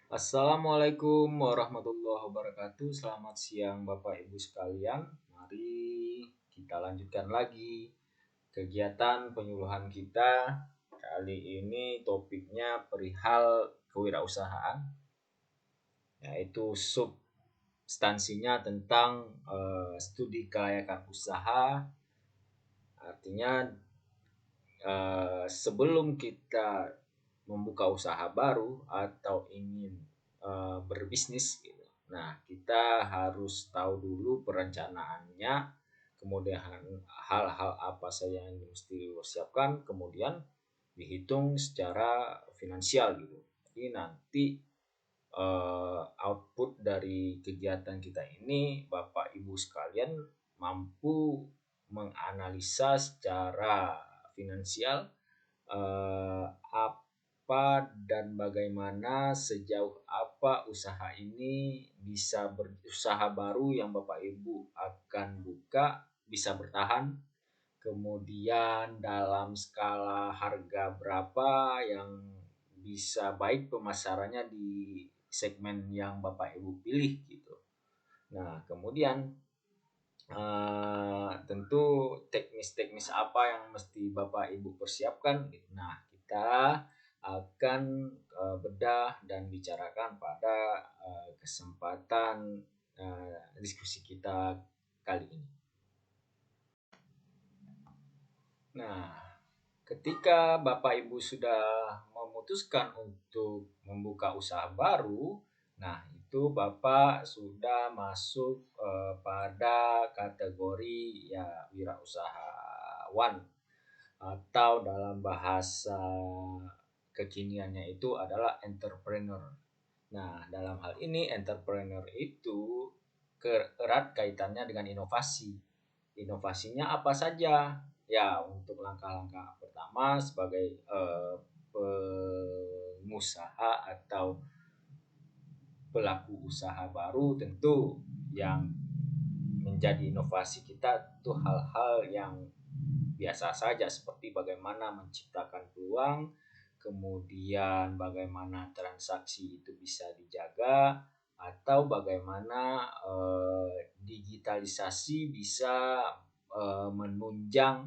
Assalamualaikum warahmatullahi wabarakatuh. Selamat siang Bapak Ibu sekalian. Mari kita lanjutkan lagi kegiatan penyuluhan kita. Kali ini topiknya perihal kewirausahaan, yaitu substansinya tentang studi kelayakan usaha. Artinya sebelum kita membuka usaha baru atau ingin berbisnis gitu. Nah, kita harus tahu dulu perencanaannya, kemudian hal-hal apa saja yang mesti dipersiapkan, kemudian dihitung secara finansial gitu. Jadi nanti output dari kegiatan kita ini Bapak Ibu sekalian mampu menganalisa secara finansial apa dan bagaimana sejauh apa usaha ini bisa berusaha baru yang Bapak Ibu akan buka bisa bertahan, kemudian dalam skala harga berapa yang bisa baik pemasarannya di segmen yang Bapak Ibu pilih gitu. Nah, kemudian tentu teknis-teknis apa yang mesti Bapak Ibu persiapkan gitu. Nah, kita akan bedah dan bicarakan pada kesempatan diskusi kita kali ini. Nah, ketika Bapak Ibu sudah memutuskan untuk membuka usaha baru, nah itu Bapak sudah masuk pada kategori ya wirausahawan atau dalam bahasa kekiniannya itu adalah entrepreneur. Nah, dalam hal ini entrepreneur itu erat kaitannya dengan inovasi. Inovasinya apa saja? Ya, untuk langkah-langkah pertama sebagai pengusaha atau pelaku usaha baru, tentu yang menjadi inovasi kita itu hal-hal yang biasa saja seperti bagaimana menciptakan peluang, kemudian bagaimana transaksi itu bisa dijaga, atau bagaimana digitalisasi bisa menunjang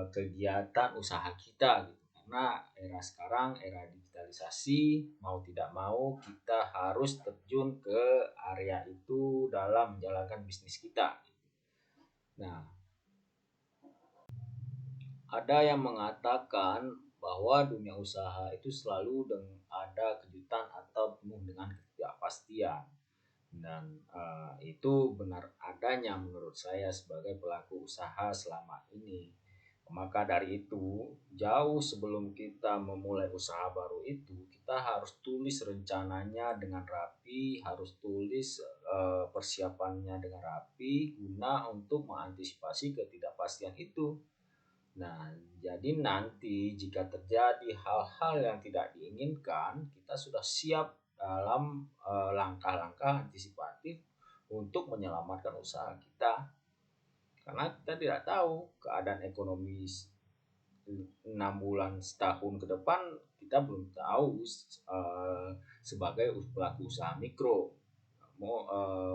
kegiatan usaha kita gitu. Karena era sekarang era digitalisasi, mau tidak mau kita harus terjun ke area itu dalam menjalankan bisnis kita. Nah, ada yang mengatakan bahwa dunia usaha itu selalu ada kejutan atau penuh dengan ketidakpastian. Dan itu benar adanya menurut saya sebagai pelaku usaha selama ini. Maka dari itu, jauh sebelum kita memulai usaha baru itu, kita harus tulis rencananya dengan rapi, harus tulis persiapannya dengan rapi guna untuk mengantisipasi ketidakpastian itu. Nah, jadi nanti jika terjadi hal-hal yang tidak diinginkan, kita sudah siap dalam langkah-langkah antisipatif untuk menyelamatkan usaha kita. Karena kita tidak tahu keadaan ekonomi 6 bulan setahun ke depan, kita belum tahu sebagai pelaku usaha mikro.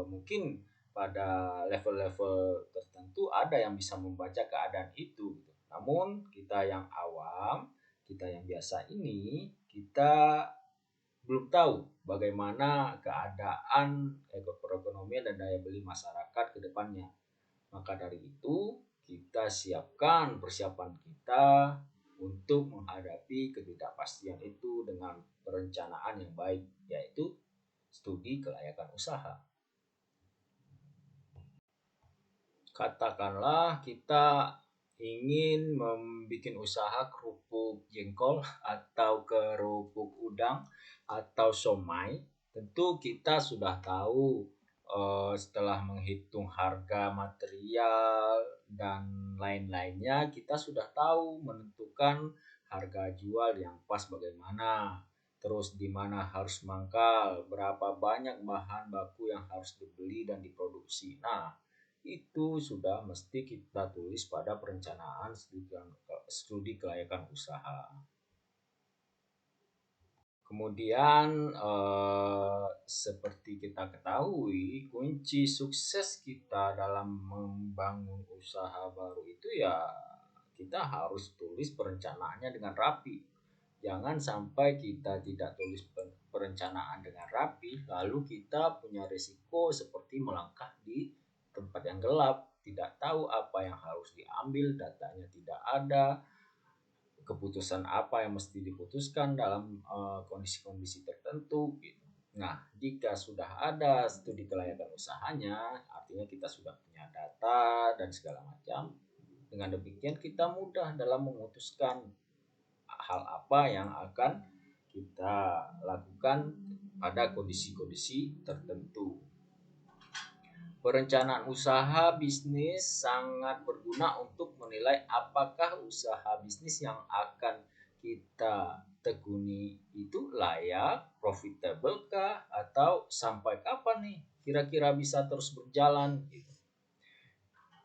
Mungkin pada level-level tertentu ada yang bisa membaca keadaan itu. Namun kita yang awam, kita yang biasa ini, kita belum tahu bagaimana keadaan perekonomian dan daya beli masyarakat ke depannya. Maka dari itu, kita siapkan persiapan kita untuk menghadapi ketidakpastian itu dengan perencanaan yang baik, yaitu studi kelayakan usaha. Katakanlah kita ingin membuat usaha kerupuk jengkol atau kerupuk udang atau somai, tentu kita sudah tahu setelah menghitung harga material dan lain-lainnya, kita sudah tahu menentukan harga jual yang pas bagaimana, terus di mana harus mangkal, berapa banyak bahan baku yang harus dibeli dan diproduksi. Nah, itu sudah mesti kita tulis pada perencanaan studi kelayakan usaha. Kemudian seperti kita ketahui, kunci sukses kita dalam membangun usaha baru itu ya kita harus tulis perencanaannya dengan rapi. Jangan sampai kita tidak tulis perencanaan dengan rapi, lalu kita punya risiko seperti melangkah di tempat yang gelap, tidak tahu apa yang harus diambil, datanya tidak ada, keputusan apa yang mesti diputuskan dalam kondisi-kondisi tertentu gitu. Nah, jika sudah ada studi kelayakan usahanya, artinya kita sudah punya data dan segala macam. Dengan demikian kita mudah dalam memutuskan hal apa yang akan kita lakukan pada kondisi-kondisi tertentu. Perencanaan usaha bisnis sangat berguna untuk menilai apakah usaha bisnis yang akan kita tekuni itu layak, profitable kah, atau sampai kapan nih kira-kira bisa terus berjalan gitu.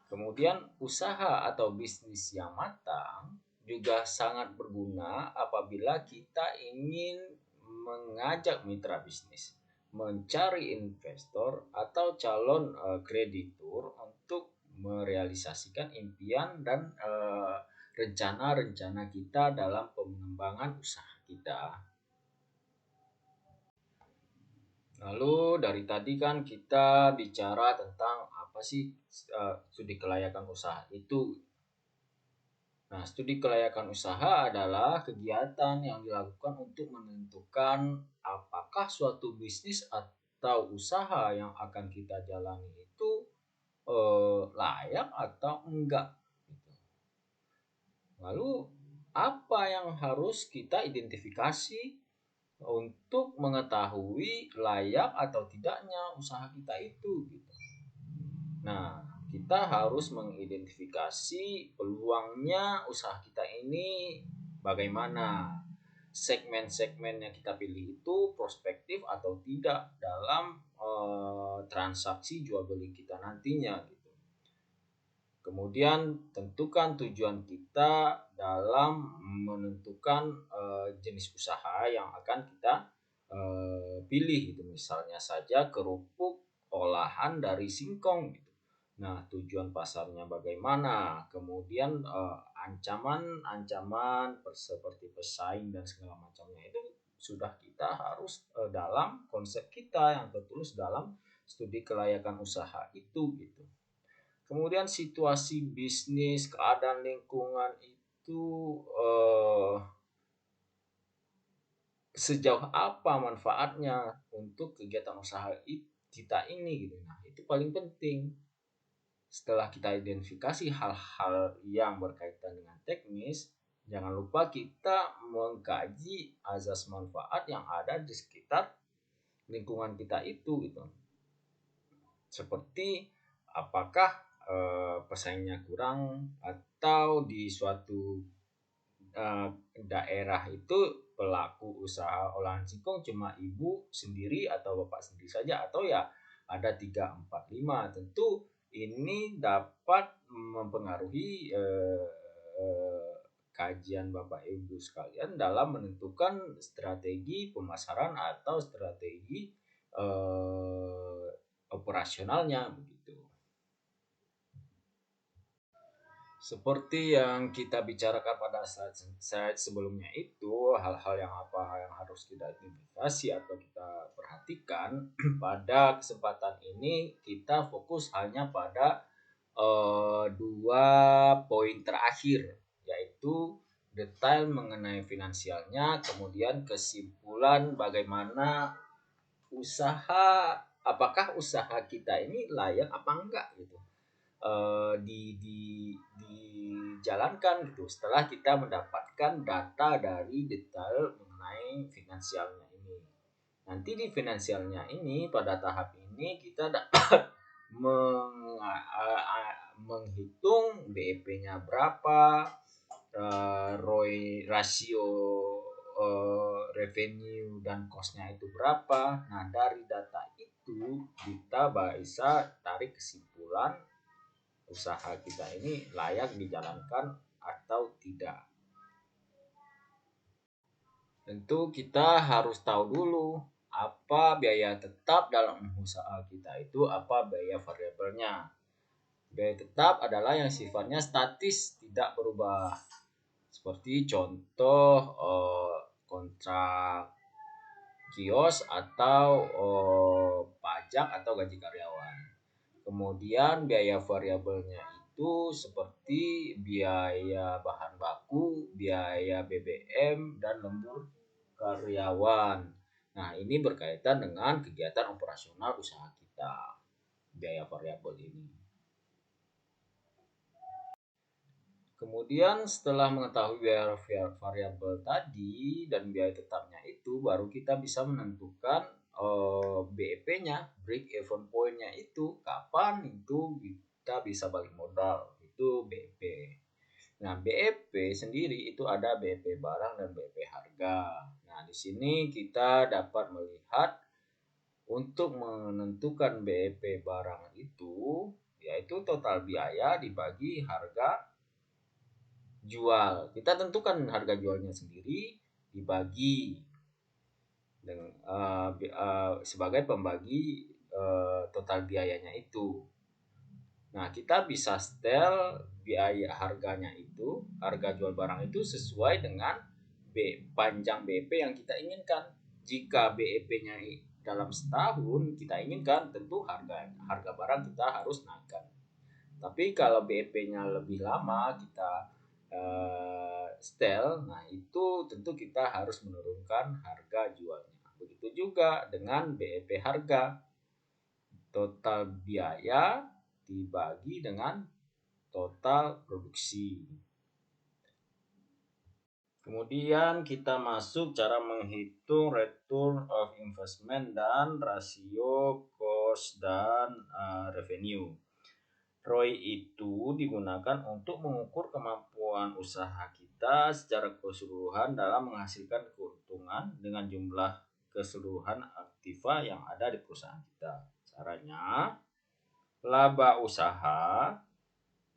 Kemudian usaha atau bisnis yang matang juga sangat berguna apabila kita ingin mengajak mitra bisnis, mencari investor atau calon kreditur untuk merealisasikan impian dan rencana-rencana kita dalam pengembangan usaha kita. Lalu dari tadi kan kita bicara tentang apa sih studi kelayakan usaha itu. Nah, studi kelayakan usaha adalah kegiatan yang dilakukan untuk menentukan apakah suatu bisnis atau usaha yang akan kita jalani itu layak atau enggak. Gitu. Lalu apa yang harus kita identifikasi untuk mengetahui layak atau tidaknya usaha kita itu gitu. Nah, kita harus mengidentifikasi peluangnya usaha kita ini bagaimana. Segmen-segmen yang kita pilih itu prospektif atau tidak dalam transaksi jual beli kita nantinya gitu. Kemudian tentukan tujuan kita dalam menentukan jenis usaha yang akan kita pilih gitu. Misalnya saja kerupuk olahan dari singkong gitu. Nah, tujuan pasarnya bagaimana? Kemudian ancaman-ancaman seperti pesaing dan segala macamnya itu sudah kita harus dalam konsep kita yang tertulis dalam studi kelayakan usaha itu gitu. Kemudian situasi bisnis, keadaan lingkungan itu sejauh apa manfaatnya untuk kegiatan usaha kita ini gitu. Nah, itu paling penting. Setelah kita identifikasi hal-hal yang berkaitan dengan teknis, jangan lupa kita mengkaji azas manfaat yang ada di sekitar lingkungan kita itu gitu. Seperti apakah pesaingnya kurang atau di suatu daerah itu pelaku usaha olahan singkong cuma ibu sendiri atau bapak sendiri saja atau ya ada 3, 4, 5. Tentu ini dapat mempengaruhi kajian Bapak Ibu sekalian dalam menentukan strategi pemasaran atau strategi operasionalnya begitu. Seperti yang kita bicarakan pada saat sebelumnya itu, hal-hal yang apa yang harus kita identifikasi atau kita perhatikan pada kesempatan ini kita fokus hanya pada dua poin terakhir, yaitu detail mengenai finansialnya, kemudian kesimpulan bagaimana apakah usaha kita ini layak apa enggak gitu dijalankan gitu setelah kita mendapatkan data dari detail mengenai finansialnya ini. Nanti di finansialnya ini pada tahap ini kita dapat menghitung BEP-nya berapa, ROI rasio revenue dan cost-nya itu berapa. Nah, dari data itu kita bisa tarik kesimpulan usaha kita ini layak dijalankan atau tidak. Tentu kita harus tahu dulu apa biaya tetap dalam usaha kita itu, apa biaya variabelnya. Biaya tetap adalah yang sifatnya statis, tidak berubah. Seperti contoh kontrak kios atau pajak atau gaji karyawan. Kemudian biaya variabelnya itu seperti biaya bahan baku, biaya BBM, dan lembur karyawan. Nah, ini berkaitan dengan kegiatan operasional usaha kita, biaya variabel ini. Kemudian setelah mengetahui biaya variabel tadi dan biaya tetapnya itu, baru kita bisa menentukan BEP-nya, break even point-nya itu kapan itu kita bisa balik modal, itu BEP. Nah, BEP sendiri itu ada BEP barang dan BEP harga. Nah, di sini kita dapat melihat untuk menentukan BEP barang itu yaitu total biaya dibagi harga jual. Kita tentukan harga jualnya sendiri dibagi dengan sebagai pembagi total biayanya itu. Nah, kita bisa setel biaya harganya itu, harga jual barang itu sesuai dengan panjang BEP yang kita inginkan. Jika BEP-nya dalam setahun kita inginkan, tentu harga barang kita harus naikkan. Tapi kalau BEP-nya lebih lama kita setel, nah itu tentu kita harus menurunkan harga jualnya. Begitu juga dengan BEP harga, total biaya dibagi dengan total produksi. Kemudian kita masuk cara menghitung return of investment dan rasio cost dan revenue. ROI itu digunakan untuk mengukur kemampuan usaha kita secara keseluruhan dalam menghasilkan keuntungan dengan jumlah keseluruhan aktiva yang ada di perusahaan kita. Caranya, laba usaha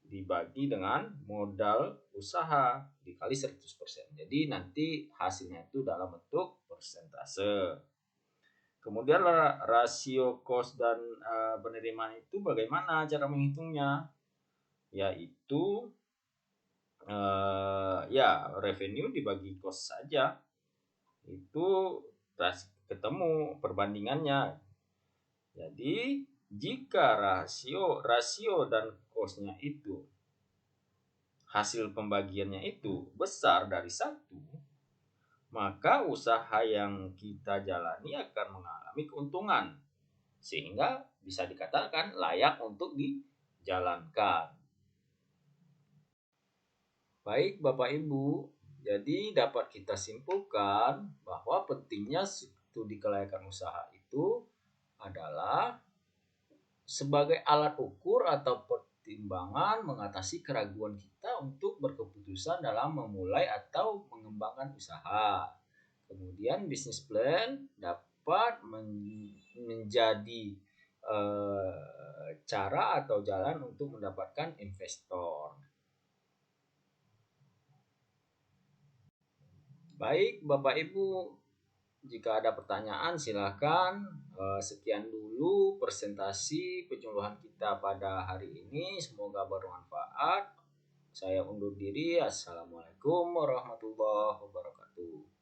dibagi dengan modal usaha dikali 100%. Jadi nanti hasilnya itu dalam bentuk persentase. Kemudian rasio cost dan penerimaan itu bagaimana cara menghitungnya? Yaitu ya revenue dibagi cost saja. Itu ketemu perbandingannya. Jadi jika rasio dan costnya itu hasil pembagiannya itu besar dari 1, maka usaha yang kita jalani akan mengalami keuntungan sehingga bisa dikatakan layak untuk dijalankan. Baik Bapak Ibu, jadi dapat kita simpulkan bahwa pentingnya studi kelayakan usaha itu adalah sebagai alat ukur atau pertimbangan mengatasi keraguan kita untuk berkeputusan dalam memulai atau mengembangkan usaha. Kemudian bisnis plan dapat menjadi cara atau jalan untuk mendapatkan investor. Baik Bapak Ibu, jika ada pertanyaan silakan. Sekian dulu presentasi penyuluhan kita pada hari ini. Semoga bermanfaat. Saya undur diri. Assalamualaikum warahmatullahi wabarakatuh.